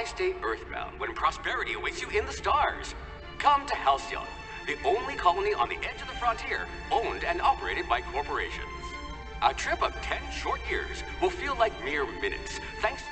Why stay earthbound when prosperity awaits you in the stars? Come to Halcyon, the only colony on the edge of the frontier, owned and operated by corporations. A trip of 10 short years will feel like mere minutes, thanks.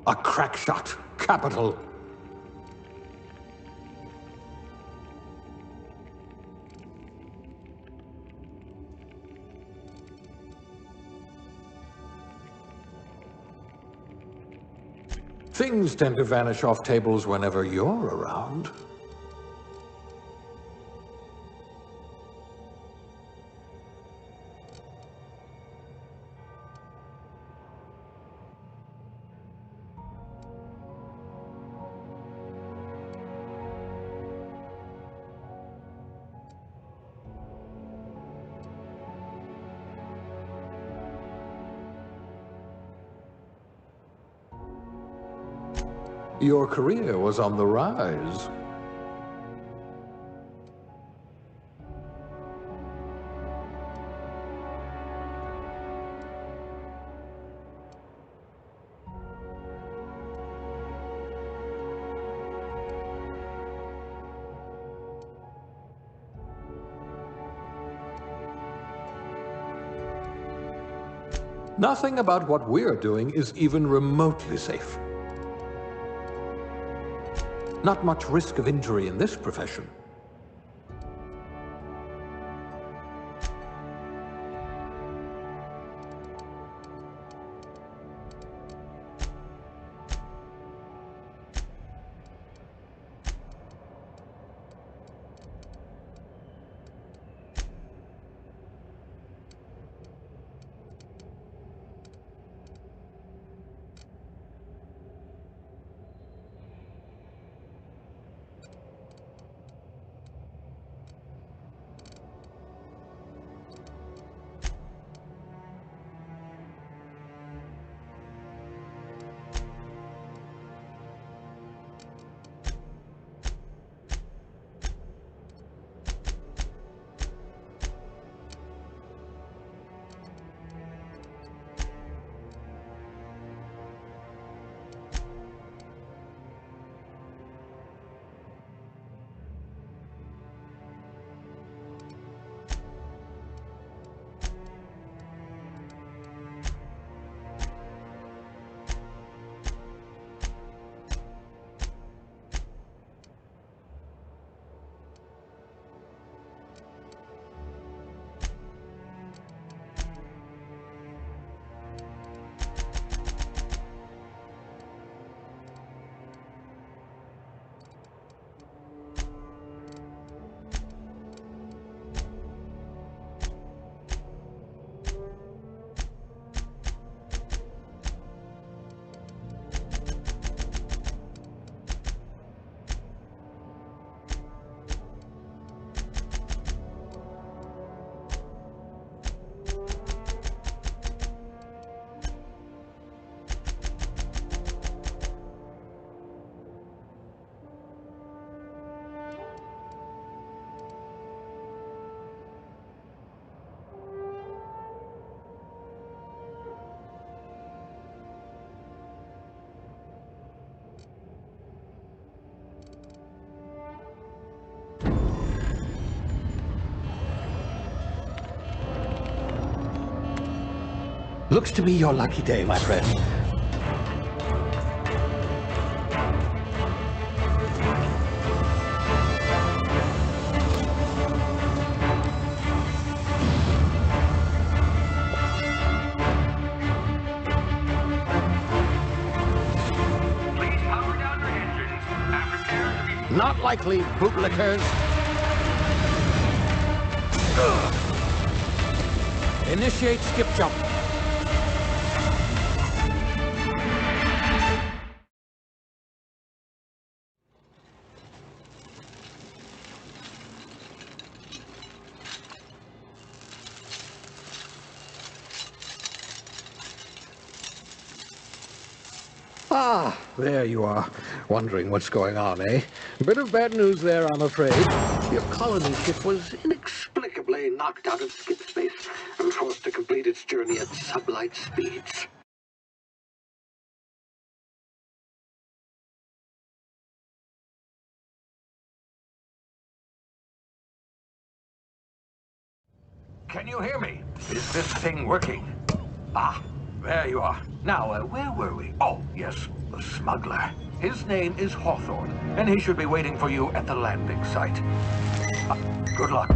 A crack shot. Capital. Things tend to vanish off tables whenever you're around. Your career was on the rise. Nothing about what we're doing is even remotely safe. Not much risk of injury in this profession. Looks to be your lucky day, my friend. Please power down your engines and prepare to be... Not likely, bootlickers. Initiate skip jump. Ah, there you are. Wondering what's going on, eh? Bit of bad news there, I'm afraid. Your colony ship was inexplicably knocked out of skip space and forced to complete its journey at sublight speeds. Can you hear me? Is this thing working? Ah, there you are. Now, where were we? Oh, yes, the smuggler. His name is Hawthorne, and he should be waiting for you at the landing site. Good luck.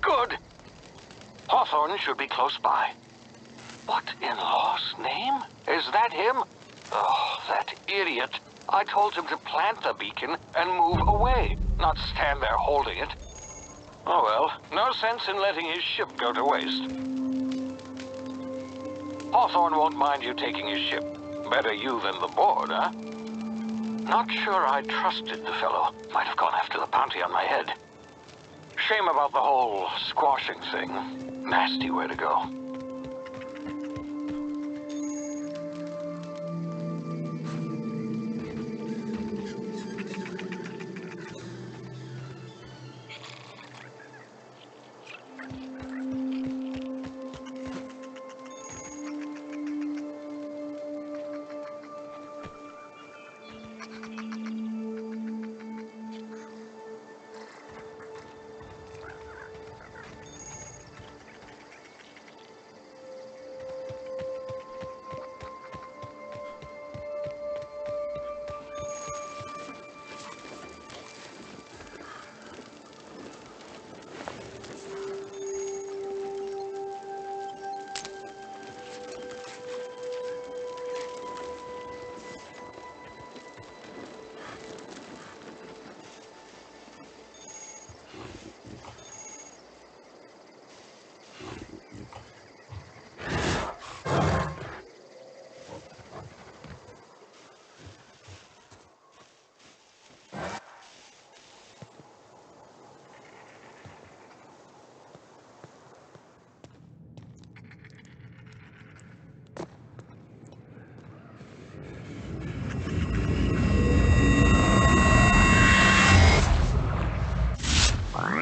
Good. Hawthorne should be close by. What in law's name? Is that him? Oh, that idiot. I told him to plant the beacon and move away, not stand there holding it. Oh well, no sense in letting his ship go to waste. Hawthorne won't mind you taking his ship. Better you than the board, huh? Not sure I trusted the fellow. Might have gone after the bounty on my head. Shame about the whole squashing thing. Nasty way to go.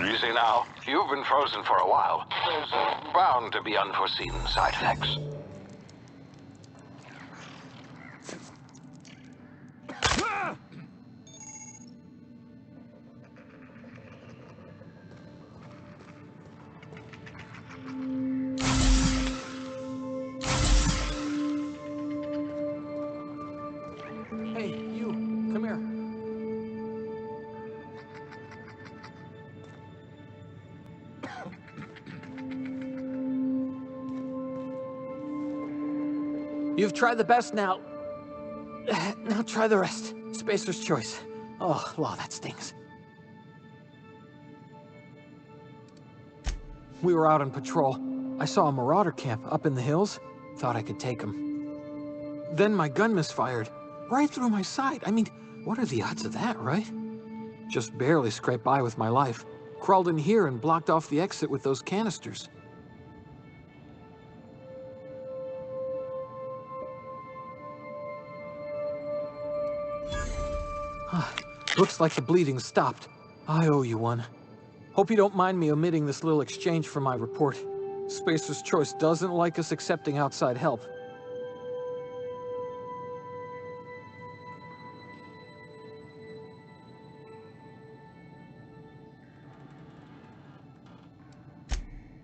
Easy now. You've been frozen for a while. There's bound to be unforeseen side effects. Hey, you, come here. You've tried the best now. Now try the rest. Spacer's choice. Oh, wow, that stings. We were out on patrol. I saw a marauder camp up in the hills. Thought I could take him. Then my gun misfired. Right through my side. I mean, what are the odds of that, right? Just barely scraped by with my life. Crawled in here and blocked off the exit with those canisters. Looks like the bleeding's stopped. I owe you one. Hope you don't mind me omitting this little exchange from my report. Spacer's Choice doesn't like us accepting outside help.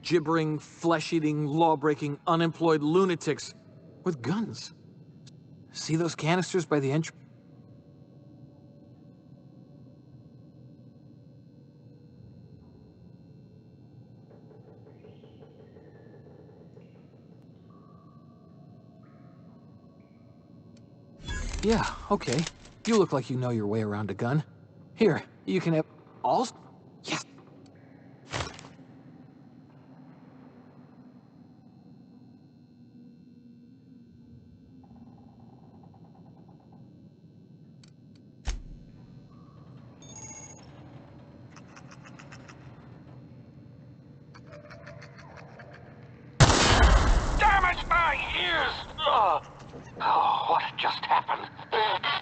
Gibbering, flesh-eating, law-breaking, unemployed lunatics with guns. See those canisters by the entry? Yeah, okay. You look like you know your way around a gun. Here, you can have all... Yes! Damn it, my ears! Oh, what just happened?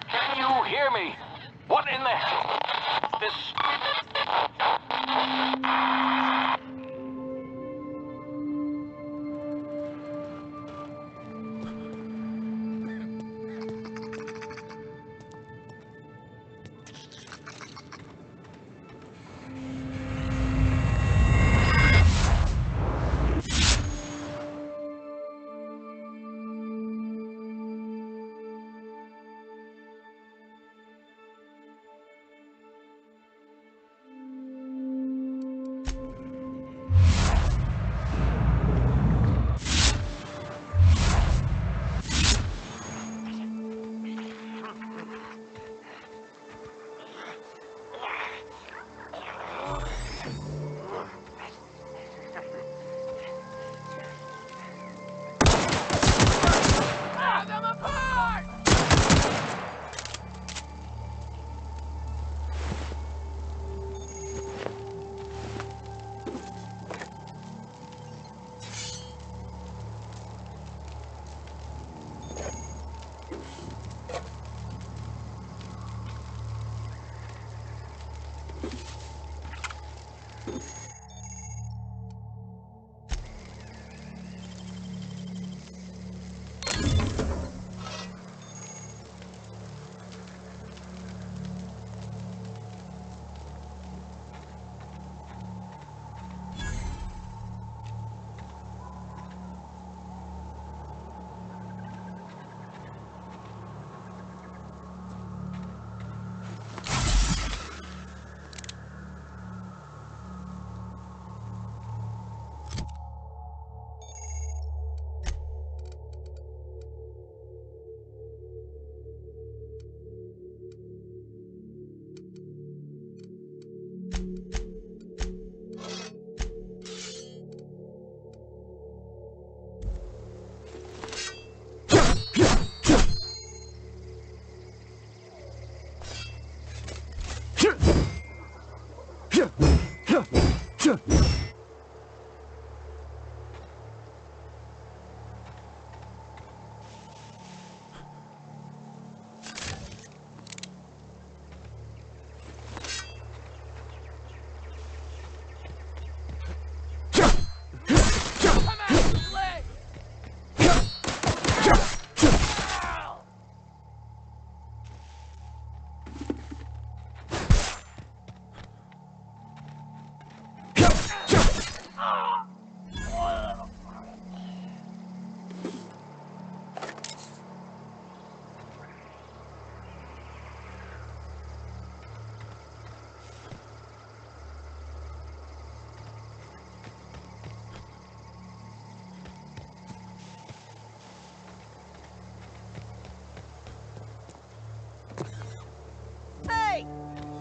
Can you hear me? What in the hell? This...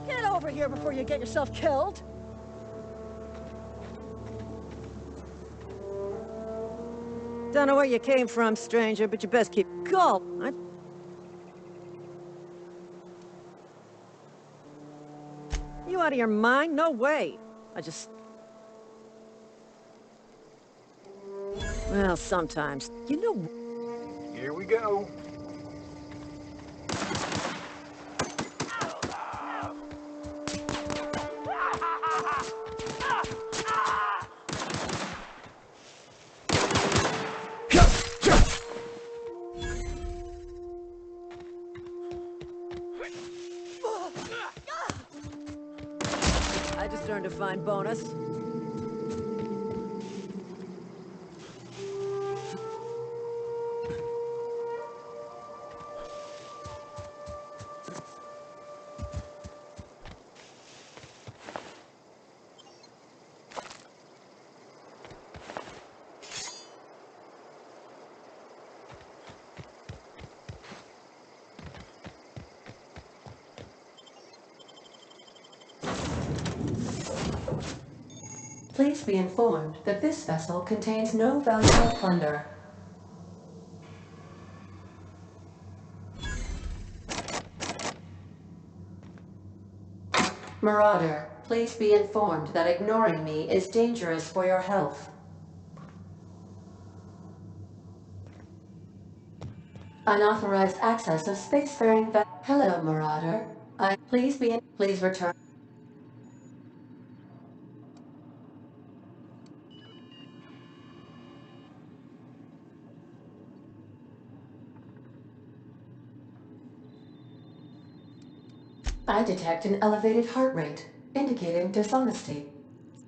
Get over here before you get yourself killed. Don't know where you came from, stranger, but you best keep calm. You out of your mind? No way. Well, sometimes. You know... Here we go. turn to find bonus. Please be informed that this vessel contains no valuable plunder. Marauder, please be informed that ignoring me is dangerous for your health. Unauthorized access of spacefaring vessel. Hello, Marauder. Please return. I detect an elevated heart rate, indicating dishonesty.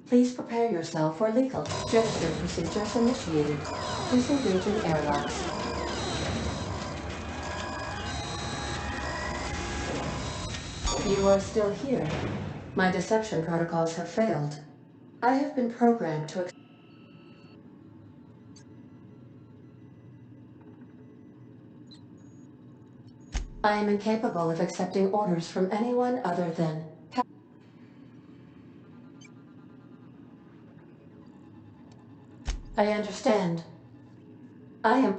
Please prepare yourself for legal. Gesture procedures initiated. Please engage in airlocks. You are still here. My deception protocols have failed. I have been programmed to I am incapable of accepting orders from anyone other than... I understand. I am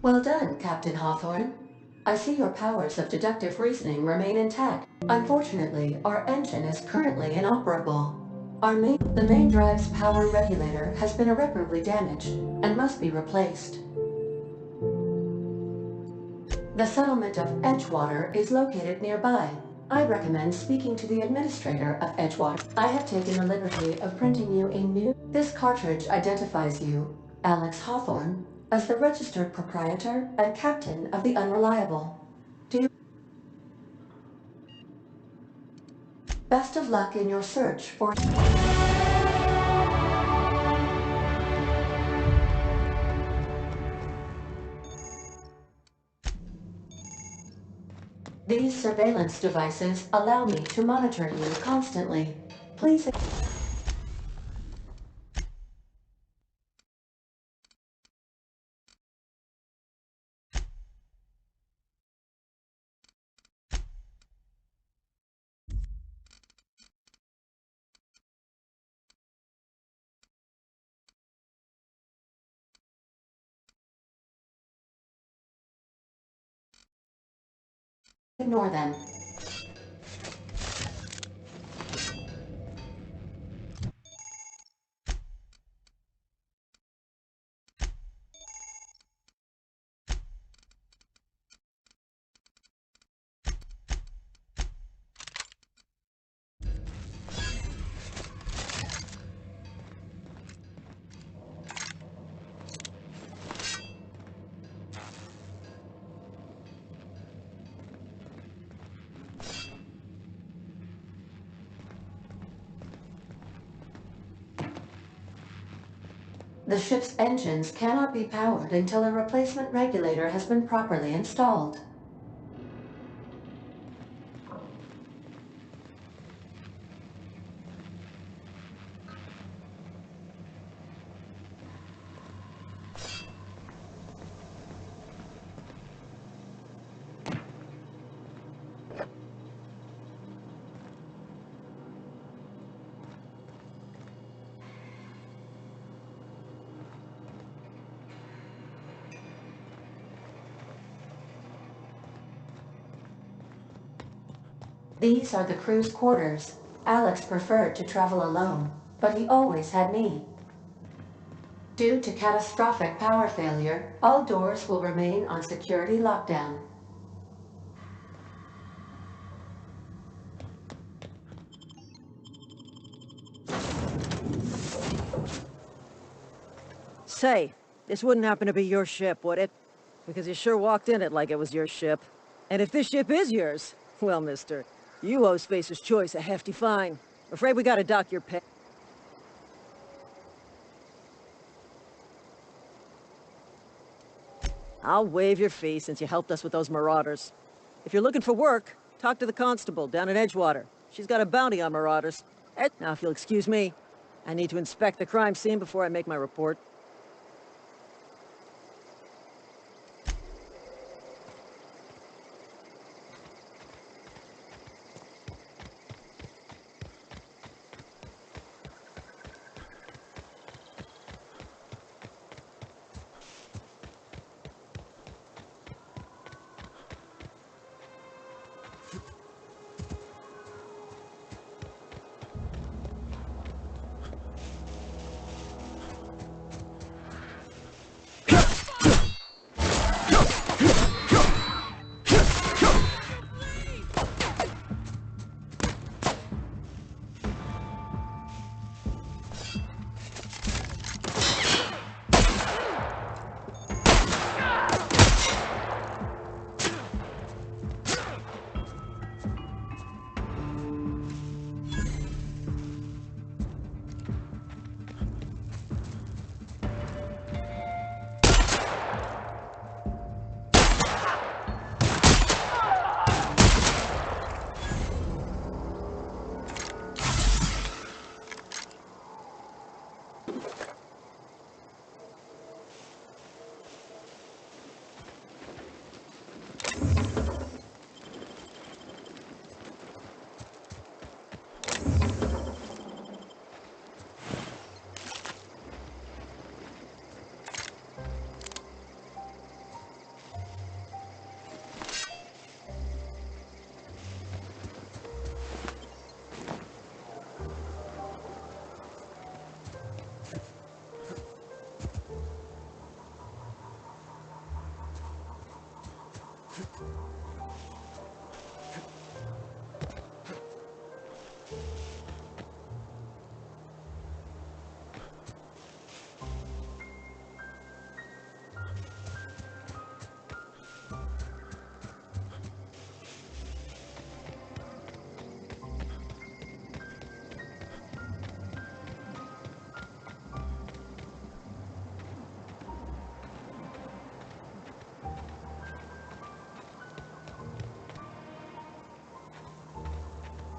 Well done, Captain Hawthorne. I see your powers of deductive reasoning remain intact. Unfortunately, our engine is currently inoperable. The main drive's power regulator has been irreparably damaged and must be replaced. The settlement of Edgewater is located nearby. I recommend speaking to the administrator of Edgewater. I have taken the liberty of printing you a new... This cartridge identifies you, Alex Hawthorne, as the registered proprietor and captain of the Unreliable. Best of luck in your search for... These surveillance devices allow me to monitor you constantly. Please... ignore them. The ship's engines cannot be powered until a replacement regulator has been properly installed. These are the crew's quarters. Alex preferred to travel alone, but he always had me. Due to catastrophic power failure, all doors will remain on security lockdown. Say, this wouldn't happen to be your ship, would it? Because you sure walked in it like it was your ship. And if this ship is yours, well, mister, you owe Spacer's Choice a hefty fine. Afraid we gotta dock your pay. I'll waive your fee since you helped us with those marauders. If you're looking for work, talk to the constable down at Edgewater. She's got a bounty on marauders. Now, if you'll excuse me, I need to inspect the crime scene before I make my report.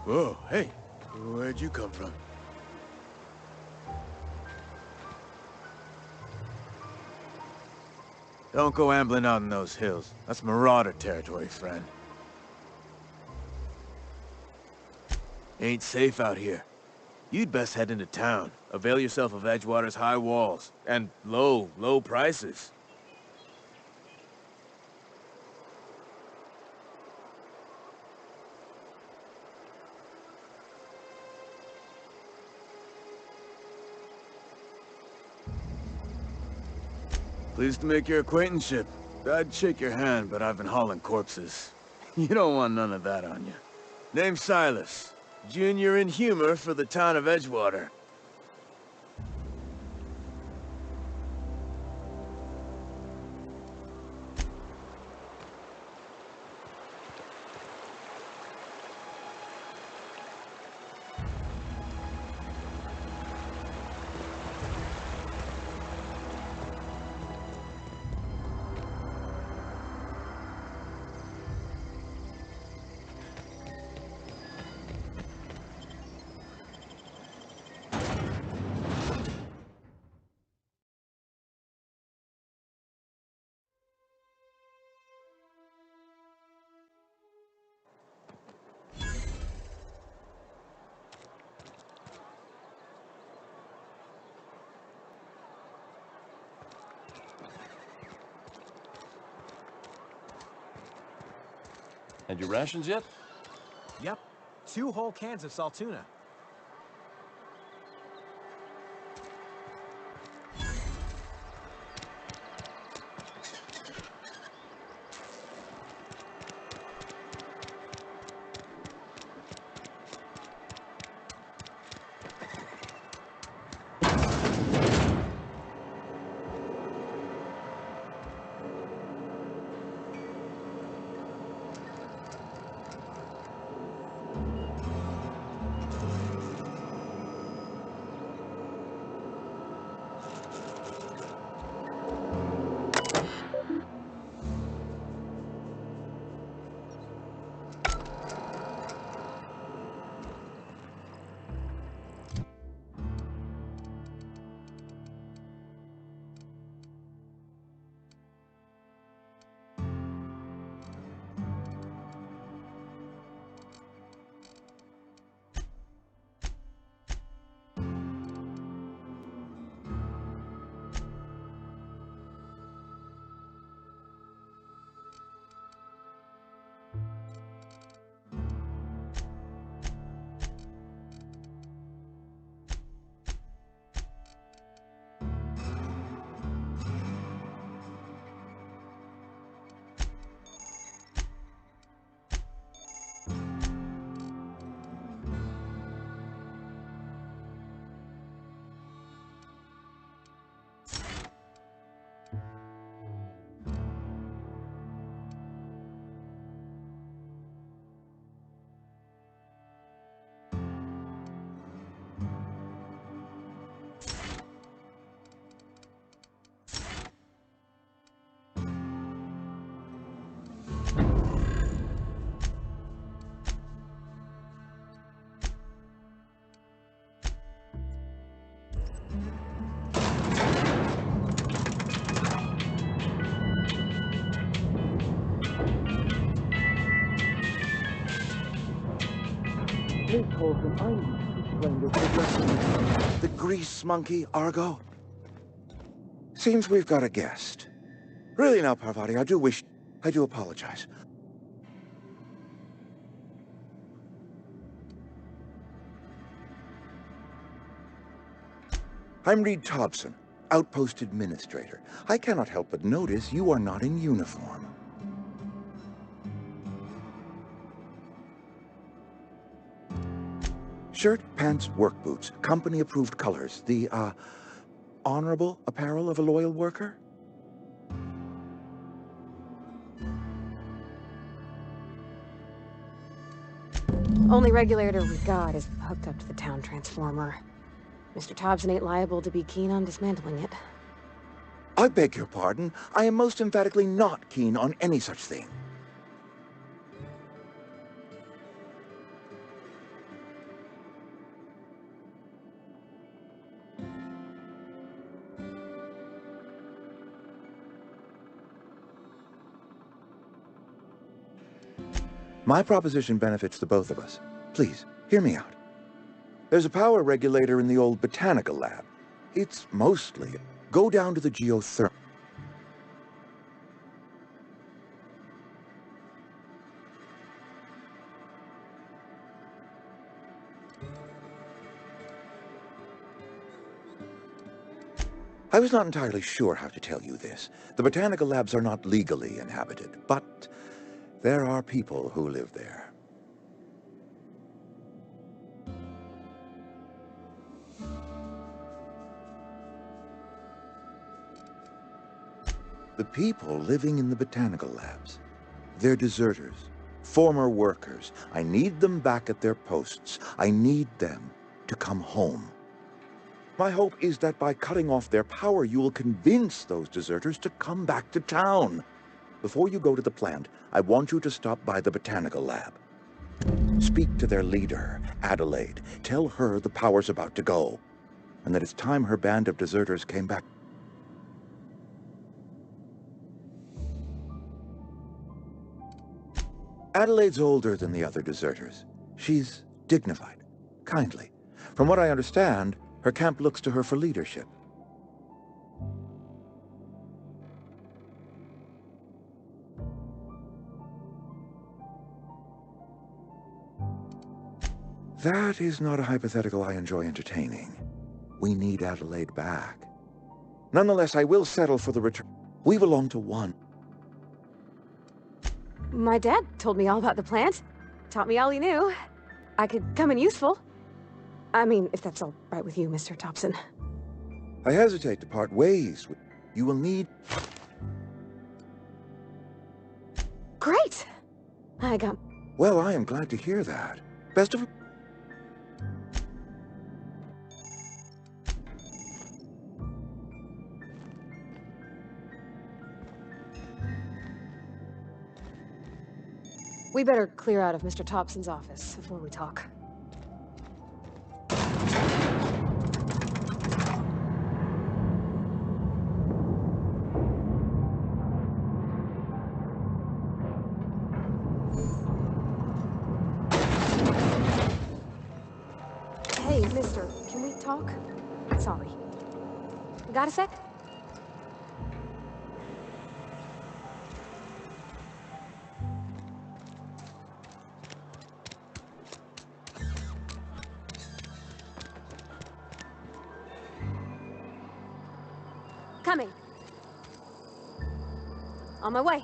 Whoa, hey, where'd you come from? Don't go ambling out in those hills. That's marauder territory, friend. Ain't safe out here. You'd best head into town. Avail yourself of Edgewater's high walls. And low prices. Pleased to make your acquaintanceship. I'd shake your hand, but I've been hauling corpses. You don't want none of that on you. Name's Silas. Junior in humor for the town of Edgewater. Had your rations yet? Yep. 2 whole cans of salt tuna. The grease monkey, Argo? Seems we've got a guest. Really now, Parvati, I do apologize. I'm Reed Thompson, Outpost Administrator. I cannot help but notice you are not in uniform. Shirt, pants, work boots, company-approved colors. The, honorable apparel of a loyal worker? Only regulator we've got is hooked up to the town transformer. Mr. Thompson ain't liable to be keen on dismantling it. I beg your pardon. I am most emphatically not keen on any such thing. My proposition benefits the both of us. Please, hear me out. There's a power regulator in the old botanical lab. It's mostly... Go down to the geothermal. I was not entirely sure how to tell you this. The botanical labs are not legally inhabited, but there are people who live there. The people living in the botanical labs, they're deserters, former workers. I need them back at their posts. I need them to come home. My hope is that by cutting off their power, you will convince those deserters to come back to town. Before you go to the plant, I want you to stop by the botanical lab. Speak to their leader, Adelaide. Tell her the power's about to go, and that it's time her band of deserters came back. Adelaide's older than the other deserters. She's dignified, kindly. From what I understand, her camp looks to her for leadership. That is not a hypothetical I enjoy entertaining. We need Adelaide back. Nonetheless, I will settle for the return. We belong to one. My dad told me all about the plant. Taught me all he knew. I could come in useful. I mean, if that's all right with you, Mr. Thompson. I hesitate to part ways with you. You will need... Great! I got... Well, I am glad to hear that. Best of... We better clear out of Mr. Thompson's office before we talk. Hey, mister, can we talk? Sorry. Got a sec? Coming. On my way.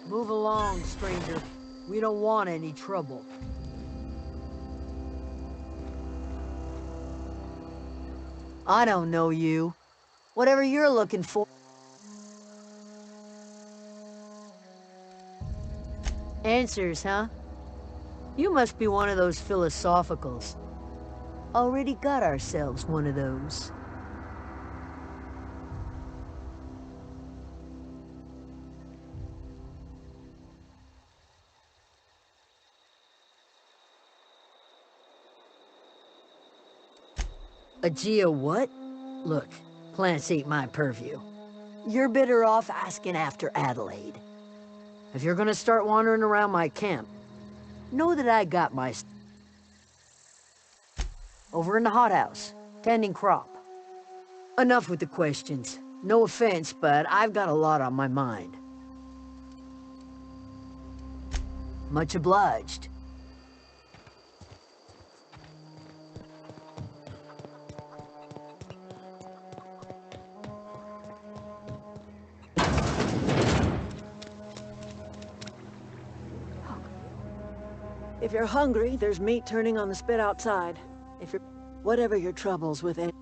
Move along, stranger. We don't want any trouble. I don't know you. Whatever you're looking for. Answers, huh? You must be one of those philosophicals. Already got ourselves one of those. A Geo what? Look, plants ain't my purview. You're better off asking after Adelaide. If you're gonna start wandering around my camp, know that I got my... Over in the hothouse, tending crop. Enough with the questions. No offense, but I've got a lot on my mind. Much obliged. If you're hungry, there's meat turning on the spit outside. If you're... Whatever your troubles with it...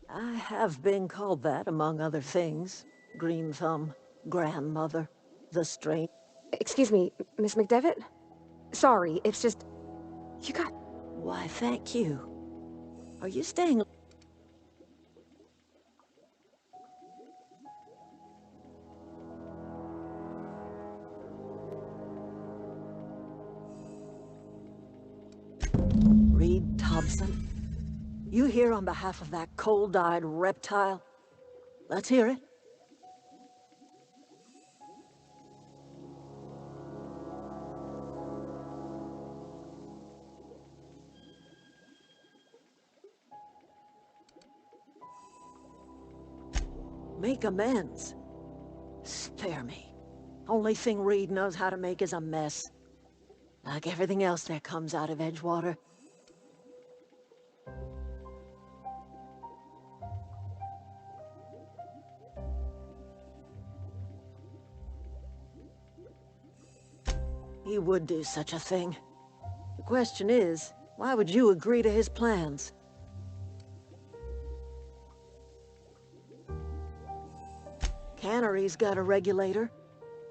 I have been called that, among other things. Green Thumb, Grandmother, the Strange... Excuse me, Miss McDevitt? Sorry, it's just... You got... Why, thank you. Are you staying... Reed Thompson? You here on behalf of that cold-eyed reptile? Let's hear it. Make amends. Spare me. Only thing Reed knows how to make is a mess. Like everything else that comes out of Edgewater. He would do such a thing. The question is, why would you agree to his plans? Cannery's got a regulator.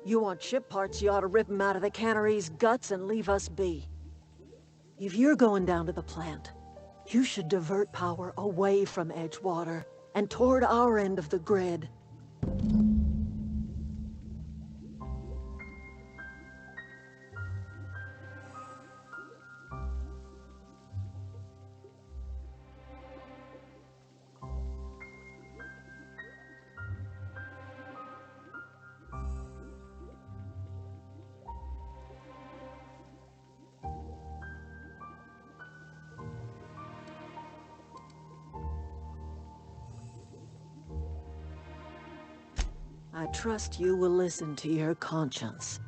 You want ship parts, you ought to rip him out of the cannery's guts and leave us be. If you're going down to the plant, you should divert power away from Edgewater and toward our end of the grid. I trust you will listen to your conscience.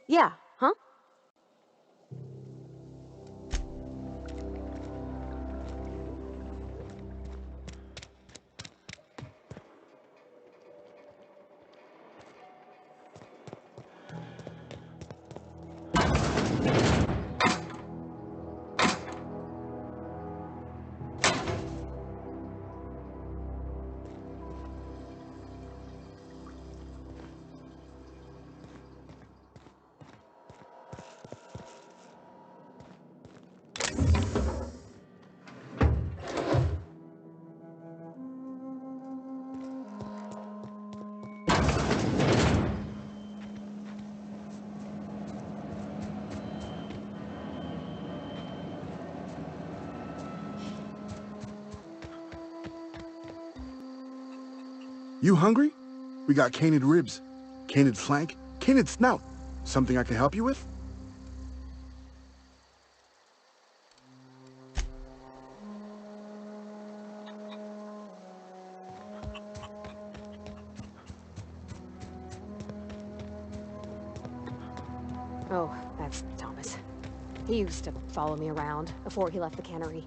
Yeah, huh? You hungry? We got canid ribs, canid flank, canid snout. Something I can help you with? Oh, that's Thomas. He used to follow me around before he left the cannery.